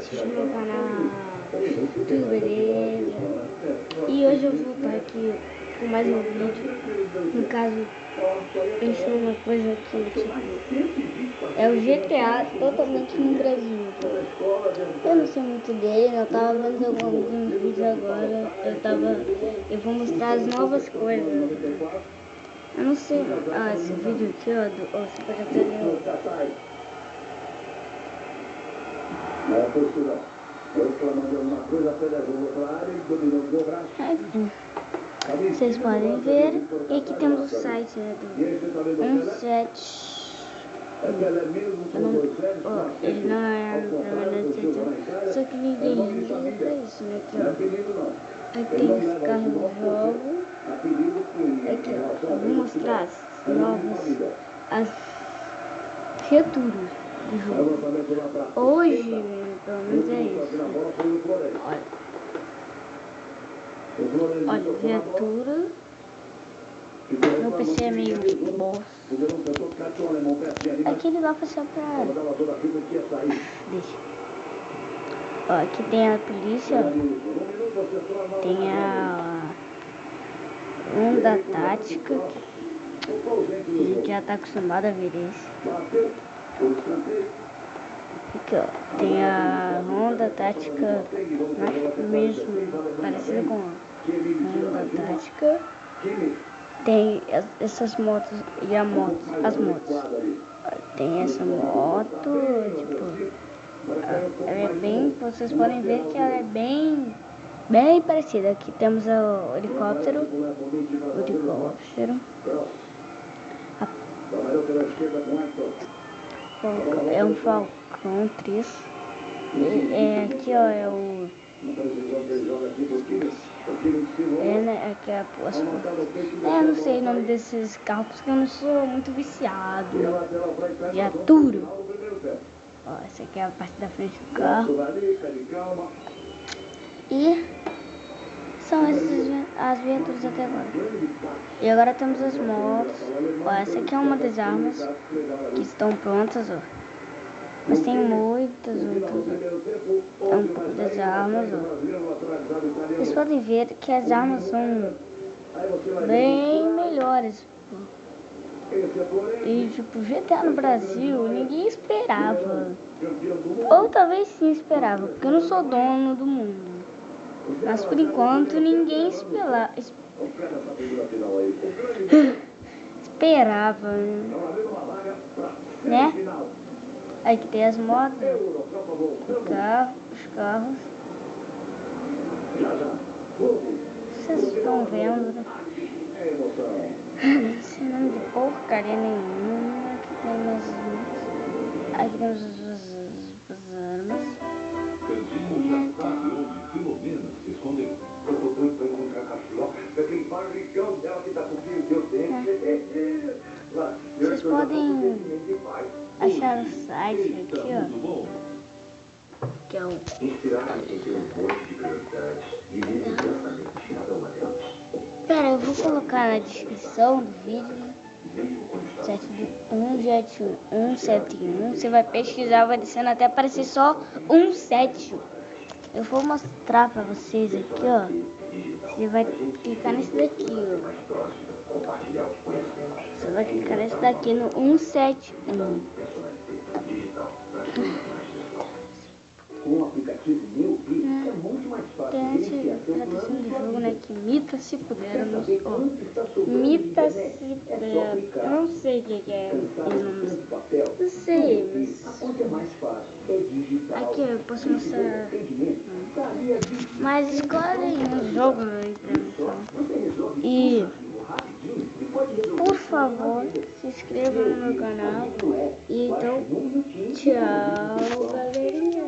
assistir meu canal, tudo beleza? E hoje eu vou estar aqui com mais um vídeo. No caso, ensinar uma coisa que tipo, é o GTA totalmente no Brasil. Eu não sei muito dele, eu tava vendo alguns vídeos agora. Eu vou mostrar as novas coisas. Eu não sei, esse vídeo aqui, ó, você pode até ver. Vocês podem ver, e aqui temos o site, né, do 17. Ele não é só que ninguém liga pra isso, né? Aqui tem os carros novos. Aqui, ó, eu vou mostrar as novas, as criaturas do jogo. Hoje, pelo menos é isso. Olha, criatura. Meu PC é meio bosta. Aqui ele vai passar pra... Deixa. Ó, aqui tem a polícia, ó. Tem a onda tática. A gente já tá acostumado a ver isso. Aqui, ó, tem a onda tática mesmo, parecida com a onda tática. Tem essas motos e as motos. Tem essa moto, tipo, ela é bem, vocês podem ver que ela é bem parecida. Aqui temos o helicóptero. É um Falcão 3. Aqui, ó, é o... aqui é a não sei o nome desses carros, porque eu não sou muito viciado. Viatura. Ó, essa aqui é a parte da frente do carro. E são as viaturas até agora. E agora temos as motos. Ó, essa aqui é uma das armas que estão prontas, ó. Mas tem muitas outras. É um pouco das armas, ó. Vocês podem ver que as armas são bem melhores. E tipo, GTA no Brasil, ninguém esperava. Ou talvez sim esperava, porque eu não sou dono do mundo. Mas por enquanto ninguém esperava, né? Aqui tem as motos, os carros. Vocês estão vendo, né? Sem nome de porcaria nenhuma. Aqui tem mais motos. Aqui temos as armas. Vocês podem achar o site aqui, ó, que é o... Pera, eu vou colocar na descrição do vídeo. 171. Você vai pesquisar, vai descendo até aparecer só 171. Eu vou mostrar pra vocês aqui, ó. Você vai clicar nesse daqui, ó. Você vai clicar nesse daqui no 171. Com o aplicativo Meu Vídeo é muito mais fácil. Tem a tradução do jogo, né? Que Mita se puder. Mita se puder. Eu não sei o que é. Não sei, mas... Aqui eu posso mostrar. Mas escolhem um jogo aí pra mim. E por favor, se inscreva no meu canal. E então, tchau, galerinha.